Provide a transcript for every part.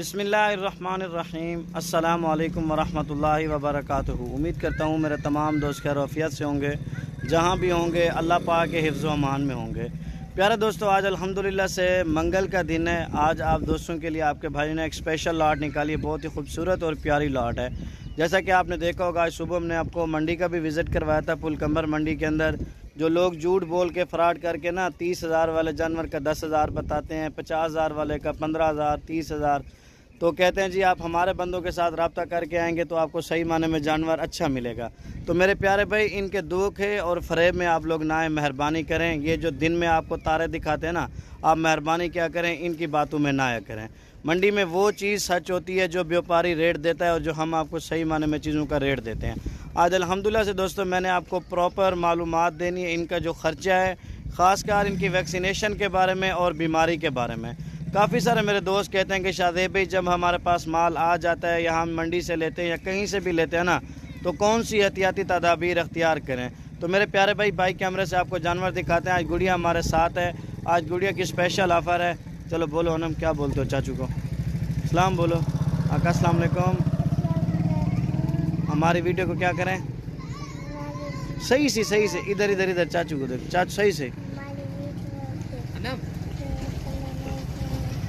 बिस्मिल्लाहिर्रहमानिर्रहीम अस्सलामु अलैकुम वरहमतुल्लाहि वबरकातुहू। उम्मीद करता हूँ मेरे तमाम दोस्त खैर वफ़ियत से होंगे, जहाँ भी होंगे अल्लाह पाक के हिफ्ज़ व अमान में होंगे। प्यारे दोस्तों, आज अल्हम्दुलिल्लाह से मंगल का दिन है। आज आप दोस्तों के लिए आपके भाई ने एक स्पेशल लॉट निकाली है, बहुत ही खूबसूरत और प्यारी लॉट है। जैसा कि आपने देखा होगा, आज सुबह हमने आपको मंडी का भी विज़िट करवाया था, पुलकंबर मंडी के अंदर। जो लोग झूठ बोल के फ्रॉड करके ना 30,000 वाले जानवर का 10,000 बताते हैं, 50,000 वाले का 15,000, 30,000, तो कहते हैं जी आप हमारे बंदों के साथ रब्ता करके आएंगे तो आपको सही माने में जानवर अच्छा मिलेगा। तो मेरे प्यारे भाई, इनके धोखे और फ़रेब में आप लोग ना आए, मेहरबानी करें। ये जो दिन में आपको तारे दिखाते हैं ना, आप मेहरबानी क्या करें, इनकी बातों में ना आया करें। मंडी में वो चीज़ सच होती है जो व्यापारी रेट देता है और जो हम आपको सही माने में चीज़ों का रेट देते हैं। आज अल्हम्दुलिल्लाह से दोस्तों मैंने आपको प्रॉपर मालूमात देनी है, इनका जो ख़र्चा है, ख़ासकर इनकी वैक्सीनेशन के बारे में और बीमारी के बारे में। काफ़ी सारे मेरे दोस्त कहते हैं कि शादेब भाई, जब हमारे पास माल आ जाता है या हम मंडी से लेते हैं या कहीं से भी लेते हैं ना, तो कौन सी एहतियाती तदाबीर अख्तियार करें। तो मेरे प्यारे भाई, बाइक कैमरे से आपको जानवर दिखाते हैं। आज गुड़िया हमारे साथ है, आज गुड़िया की स्पेशल ऑफ़र है। चलो बोलो अनम, क्या बोलते हो चाचू को? सलाम बोलो आका, अस्सलाम वालेकुम। हमारी वीडियो को क्या करें, सही से इधर चाचू को देखो, चाचू सही से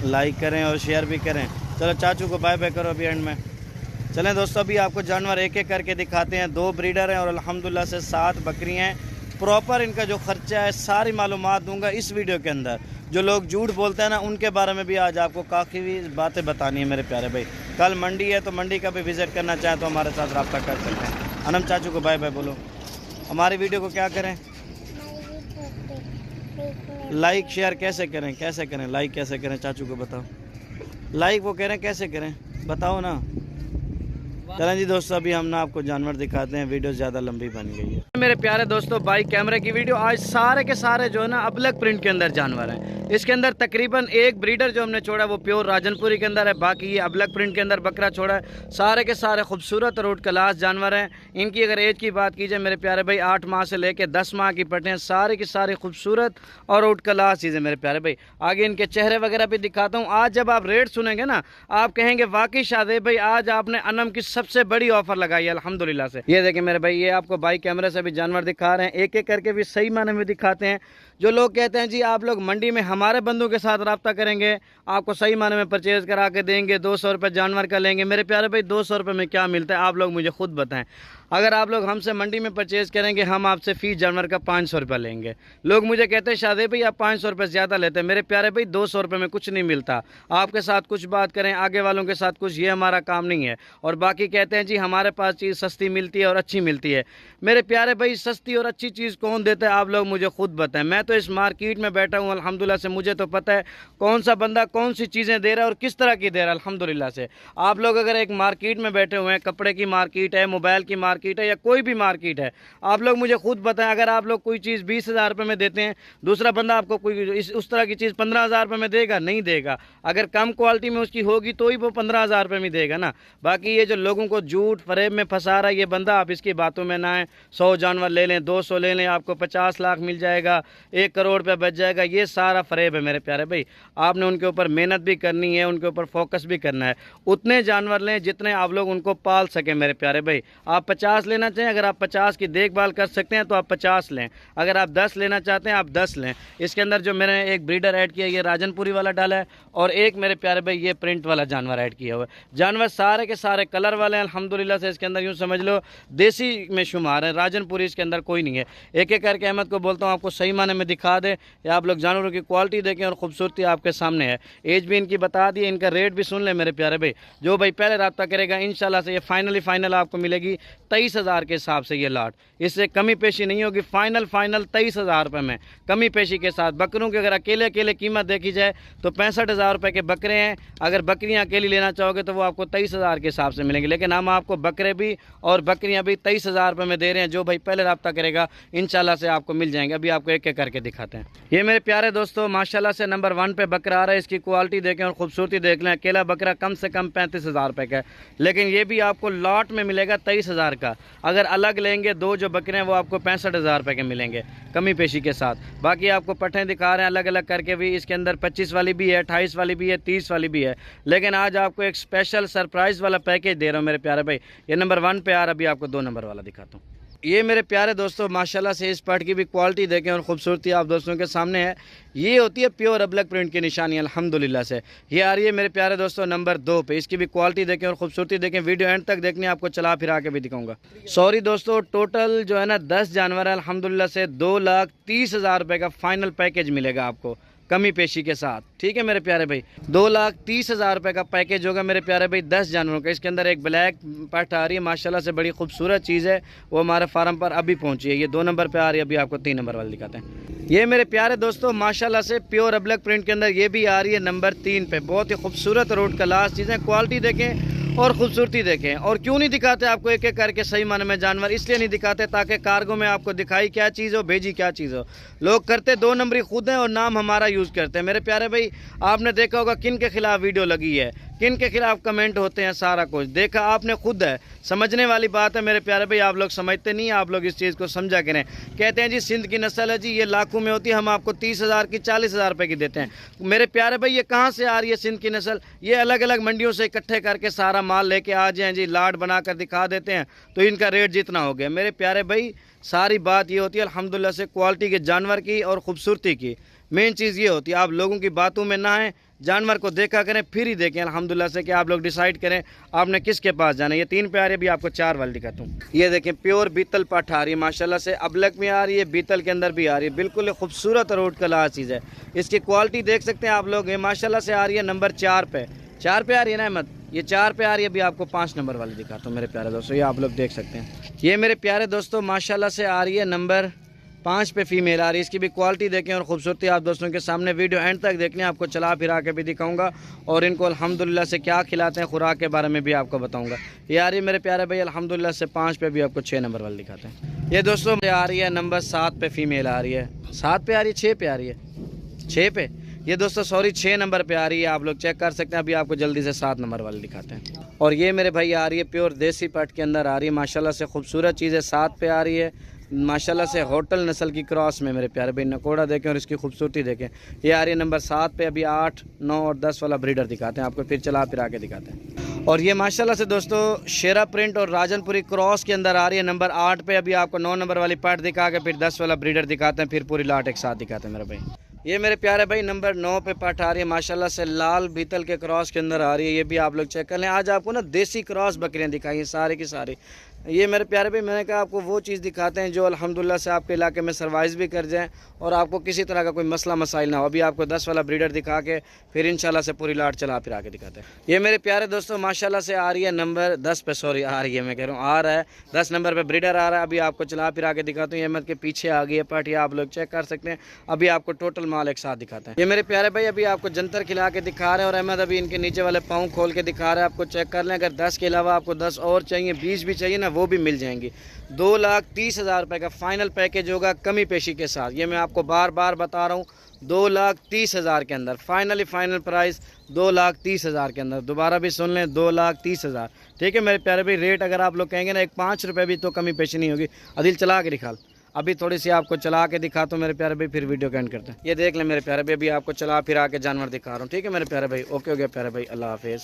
लाइक करें और शेयर भी करें। चलो चाचू को बाय बाय करो अभी एंड में। चलें दोस्तों, अभी आपको जानवर एक एक करके दिखाते हैं। 2 ब्रीडर हैं और अल्हम्दुलिल्लाह से 7 बकरी हैं। प्रॉपर इनका जो ख़र्चा है सारी मालूमात दूंगा इस वीडियो के अंदर। जो लोग झूठ बोलते हैं ना, उनके बारे में भी आज आपको काफ़ी बातें बतानी है मेरे प्यारे भाई। कल मंडी है, तो मंडी का भी विज़िट करना चाहें तो हमारे साथ रब्ता कर सकते हैं। अनम चाचू को बाय बाय बोलो। हमारी वीडियो को क्या करें, लाइक शेयर कैसे करें लाइक कैसे करें, चाचू को बताओ। लाइक वो कह रहे हैं कैसे करें, बताओ ना। चलें जी दोस्तों, अभी हम ना आपको जानवर दिखाते हैं, वीडियो ज़्यादा लंबी बन गई है मेरे प्यारे दोस्तों। बाइक कैमरे की वीडियो आज सारे के सारे जो है ना अबलग प्रिंट के अंदर जानवर हैं। इसके अंदर तकरीबन एक ब्रीडर जो हमने छोड़ा वो प्योर राजनपुरी के अंदर है, बाकी ये अबलग प्रिंट के अंदर बकरा छोड़ा है। सारे के सारे खूबसूरत और आउट क्लास जानवर हैं। इनकी अगर एज की बात की जाए मेरे प्यारे भाई, 8 माह से लेकर 10 माह की पटे हैं। सारे की सारी खूबसूरत और आउट क्लास चीज़ें मेरे प्यारे भाई। आगे इनके चेहरे वगैरह भी दिखाता हूँ। आज जब आप रेट सुनेंगे ना, आप कहेंगे वाकई शादेब भाई आज आपने अनम की सबसे बड़ी ऑफर लगाई है अल्हम्दुलिल्लाह से। ये देखें मेरे भाई, ये आपको बाइक कैमरे से भी जानवर दिखा रहे हैं, एक एक करके भी सही माने में दिखाते हैं। जो लोग कहते हैं जी आप लोग मंडी में हमारे बंदों के साथ रब्ता करेंगे, आपको सही माने में परचेज़ करा के देंगे, 200 रुपये जानवर का लेंगे। मेरे प्यारे भाई, 200 रुपये में क्या मिलता है आप लोग मुझे खुद बताएं। अगर आप लोग हमसे मंडी में परचेज़ करेंगे, हम आपसे फ़ी जानवर का 500 रुपये लेंगे। लोग मुझे कहते हैं शादेब भाई आप 500 रुपये ज़्यादा लेते हैं। मेरे प्यारे भाई, 200 रुपये में कुछ नहीं मिलता। आपके साथ कुछ बात करें, आगे वालों के साथ कुछ, ये हमारा काम नहीं है। और बाकी कहते हैं जी हमारे पास चीज़ सस्ती मिलती है और अच्छी मिलती है। मेरे प्यारे भाई, सस्ती और अच्छी चीज़ कौन देता है आप लोग मुझे खुद बताएं। मैं तो इस मार्केट में बैठा हूँ अल्हम्दुलिल्लाह से, मुझे तो पता है कौन सा बंदा कौन सी चीज़ें दे रहा है और किस तरह की दे रहा है अल्हम्दुलिल्लाह से। आप लोग अगर एक मार्केट में बैठे हुए हैं, कपड़े की मार्केट है, मोबाइल की मार्केट है या कोई भी मार्केट है, आप लोग मुझे खुद बताएं। अगर आप लोग कोई चीज़ 20,000 रुपये में देते हैं, दूसरा बंदा आपको कोई उस तरह की चीज़ 15,000 रुपये में देगा? नहीं देगा। अगर कम क्वालिटी में उसकी होगी तो ही वो 15,000 रुपये में देगा ना। बाकी ये जो लोगों को झूठ फरेब में फंसा रहा है ये बंदा, आप इसकी बातों में ना आए। 100 जानवर ले लें, 200 ले लें, आपको 50 लाख मिल जाएगा, 1 करोड़ रुपये बच जाएगा, ये सारा फरेब है मेरे प्यारे भाई। आपने उनके ऊपर मेहनत भी करनी है, उनके ऊपर फोकस भी करना है। उतने जानवर लें जितने आप लोग उनको पाल सकें मेरे प्यारे भाई। आप 50 लेना चाहें, अगर आप 50 की देखभाल कर सकते हैं तो आप 50 लें। अगर आप 10 लेना चाहते हैं आप 10 लें। इसके अंदर जो मैंने एक ब्रीडर ऐड किया, ये राजनपुरी वाला डाला है, और एक मेरे प्यारे भाई ये प्रिंट वाला जानवर ऐड किया हुआ है। जानवर सारे के सारे कलर वाले हैं अल्हम्दुलिल्लाह से। इसके अंदर यूँ समझ लो देसी में शुमार है, राजनपुरी इसके अंदर कोई नहीं है। एक एक करके अहमद को बोलता हूँ आपको सही माने में दिखा दे, या आप लोग जानवरों की क्वालिटी देखें और खूबसूरती आपके सामने है। एज भी इनकी बता दी, इनका रेट भी सुन ले मेरे प्यारे भाई। जो भाई पहले रब्ता करेगा इंशाल्लाह से ये फाइनल आपको मिलेगी 23,000 के हिसाब से ये लाट। इससे कमी पेशी नहीं होगी। फाइनल 23,000 रुपये में कमी पेशी के साथ। बकरों की अगर अकेले कीमत देखी जाए तो 65,000 रुपये के बकरे हैं। अगर बकरियां अकेली लेना चाहोगे तो वो आपको 23,000 के हिसाब से मिलेंगे, लेकिन हम आपको बकरे भी और बकरियां भी 23,000 रुपये में दे रहे हैं। जो भाई पहले रब्ता करेगा इंशाल्लाह से आपको मिल जाएंगे। अभी आपको एक एक करके दिखाते हैं। ये मेरे प्यारे दोस्तों माशाल्लाह से नंबर 1 पे बकरा आ रहा है। इसकी क्वालिटी देखें और खूबसूरती देख लें। अकेला बकरा कम से कम 35,000 रुपये का है, लेकिन ये भी आपको लॉट में मिलेगा 23,000 का। अगर अलग लेंगे दो जो बकरे हैं वो आपको 65,000 रुपये के मिलेंगे कमी पेशी के साथ। बाकी आपको पट्ठें दिखा रहे हैं अलग अलग करके भी, इसके अंदर 25 वाली भी है, 28 वाली भी है, 30 वाली भी है। लेकिन आज आपको एक स्पेशल सरप्राइज़ वाला पैकेज दे रहा हूँ मेरे प्यारे भाई। ये नंबर 1 पे आ रहा, अभी आपको 2 नंबर वाला दिखाता हूँ। ये मेरे प्यारे दोस्तों माशाल्लाह से इस पार्ट की भी क्वालिटी देखें और ख़ूबसूरती आप दोस्तों के सामने है। ये होती है प्योर अबलक प्रिंट की निशानी अल्हम्दुलिल्लाह से। ये आ रही है मेरे प्यारे दोस्तों नंबर 2 पे। इसकी भी क्वालिटी देखें और ख़ूबसूरती देखें। वीडियो एंड तक देखनी, आपको चला फिरा के भी दिखाऊंगा। सॉरी दोस्तों, टोटल जो है ना 10 जानवर है अल्हम्दुलिल्लाह से 2,30,000 रुपये का फाइनल पैकेज मिलेगा आपको कमी पेशी के साथ। ठीक है मेरे प्यारे भाई, 2,30,000 रुपये का पैकेज होगा मेरे प्यारे भाई 10 जानवरों का। इसके अंदर एक ब्लैक पट्ट आ रही है माशाल्लाह से, बड़ी खूबसूरत चीज़ है, वो हमारे फार्म पर अभी पहुंची है। ये 2 नंबर पे आ रही है, अभी आपको 3 नंबर वाले दिखाते हैं। ये मेरे प्यारे दोस्तों माशाल्लाह से प्योर अबलक प्रिंट के अंदर ये भी आ रही है नंबर 3 पे। बहुत ही खूबसूरत रोड क्लास चीज़ें, क्वालिटी देखें और ख़ूबसूरती देखें। और क्यों नहीं दिखाते आपको एक एक करके सही माने में जानवर, इसलिए नहीं दिखाते ताकि कार्गो में आपको दिखाई क्या चीज़ हो, भेजी क्या चीज़ हो। लोग करते 2 नंबरी खुद हैं और नाम हमारा यूज़ करते हैं। मेरे प्यारे भाई आपने देखा होगा किन के खिलाफ वीडियो लगी है, किन के खिलाफ कमेंट होते हैं, सारा कुछ देखा आपने खुद है। समझने वाली बात है मेरे प्यारे भाई, आप लोग समझते नहीं, आप लोग इस चीज़ को समझा करें। कहते हैं जी सिंध की नस्ल है जी, ये लाखों में होती है, हम आपको 30,000 की 40,000 रुपये की देते हैं। मेरे प्यारे भाई ये कहाँ से आ रही है सिंध की नस्ल? ये अलग अलग मंडियों से इकट्ठे करके सारा माल लेके आ जाएँ जी, लाड बना कर दिखा देते हैं तो इनका रेट जितना हो गया। मेरे प्यारे भाई सारी बात ये होती है अल्हम्दुलिल्लाह से क्वालिटी के जानवर की और ख़ूबसूरती की। मेन चीज़ ये होती है आप लोगों की बातों में ना आए, जानवर को देखा करें फिर ही देखें अल्हम्दुलिल्लाह से कि आप लोग डिसाइड करें आपने किसके पास जाना है। ये 3 पे आ रही है, अभी आपको 4 वाली दिखाता हूँ। ये देखें प्योर बीतल पाठ आ रही है माशाल्लाह से, अबलक में आ रही है, बीतल के अंदर भी आ रही है, बिल्कुल खूबसूरत रोड कला चीज़ है। इसकी क्वालिटी देख सकते हैं आप लोग। ये माशाल्लाह से आ रही है नंबर 4 पे। 4 पे आ रही है ना अहमद, ये 4 पे आ रही है, अभी आपको 5 नंबर वाली दिखाता हूँ मेरे प्यारे दोस्तों। ये आप लोग देख सकते हैं, ये मेरे प्यारे दोस्तों माशाल्लाह से आ रही है नंबर 5 पे फीमेल आ रही है। इसकी भी क्वालिटी देखें और ख़ूबसूरती आप दोस्तों के सामने। वीडियो एंड तक देखने, आपको चला फिरा के भी दिखाऊंगा और इनको अल्हम्दुलिल्लाह से क्या खिलाते हैं, खुराक के बारे में भी आपको बताऊंगा। ये आ रही है मेरे प्यारे भाई अल्हम्दुलिल्लाह से 5 पे, भी आपको 6 नंबर वाली दिखाते हैं। ये दोस्तों आ रही है नंबर 7 पे फीमेल आ रही है। 7 पे आ रही है, 6 पे आ रही है, 6 पे ये दोस्तों सॉरी 6 नंबर पे आ रही है, आप लोग चेक कर सकते हैं। अभी आपको जल्दी से 7 नंबर वाले दिखाते हैं। और ये मेरे भाई आ रही है प्योर देसी पट के अंदर आ रही है माशाल्लाह से, खूबसूरत चीज़ है। 7 पे आ रही है माशाल्लाह से, होटल नस्ल की क्रॉस में मेरे प्यारे भाई। नकोड़ा देखें और इसकी खूबसूरती देखें। ये आ रही है नंबर 7 पे। अभी 8, 9 और 10 वाला ब्रीडर दिखाते हैं आपको, फिर चला फिर आके दिखाते हैं। और ये माशाल्लाह से दोस्तों शेरा प्रिंट और राजनपुरी क्रॉस के अंदर आ रही है नंबर 8 पे। अभी आपको 9 नंबर वाली पार्ट दिखा के फिर 10 वाला ब्रीडर दिखाते हैं, फिर पूरी लाट एक साथ दिखाते हैं मेरे भाई। ये मेरे प्यारे भाई नंबर 9 पे पाठ आ रही है माशाल्लाह से, लाल बीतल के क्रॉस के अंदर आ रही है। ये भी आप लोग चेक कर लें। आज आपको ना देसी क्रॉस बकरियां दिखाई हैं सारी की सारी। ये मेरे प्यारे भाई मैंने कहा आपको वो चीज़ दिखाते हैं जो अल्हम्दुलिल्लाह से आपके इलाके में सर्वाइव भी कर जाएँ और आपको किसी तरह का कोई मसला मसाइल ना हो। अभी आपको 10 वाला ब्रीडर दिखा के फिर इंशाल्लाह से पूरी लाट चला फिर आके दिखाते हैं। ये मेरे प्यारे दोस्तों माशाल्लाह से आ रही है नंबर 10 पे, सॉरी आ रही है, मैं कह रहा हूँ आ रहा है 10 नंबर पे ब्रीडर आ रहा है। अभी आपको चला फिर आके दिखाता हूँ। अहमद के पीछे आ गई है पार्टी, आप लोग चेक कर सकते हैं। अभी आपको टोटल माल एक साथ दिखाते हैं। ये मेरे प्यारे भाई अभी आपको जंतर खिला के दिखा रहे हैं और अहमद अभी इनके नीचे वाले पाँव खोल के दिखा रहे हैं, आपको चेक कर लें। अगर 10 के अलावा आपको 10 और चाहिए, 20 भी चाहिए ना, वो भी मिल जाएंगी। 2,30,000 रुपये का फाइनल पैकेज होगा कमी पेशी के साथ। ये मैं आपको बार बार बता रहा हूँ, 2,30,000 के अंदर फाइनल प्राइस 2,30,000 के अंदर। दोबारा भी सुन लें, 2,30,000। ठीक है मेरे प्यारे भाई, रेट अगर आप लोग कहेंगे ना एक 5 रुपये भी तो कमी पेशी नहीं होगी। अदिल चला के दिखा, अभी थोड़ी सी आपको चला के दिखा तो मेरे प्यारे भाई, फिर वीडियो को एंड करते हैं। ये देख लें मेरे प्यारे भाई, अभी आपको चला फिर आके जानवर दिखा रहा हूँ। ठीक है मेरे प्यारे भाई, ओके हो गया प्यारे भाई, अल्लाह हाफिज़।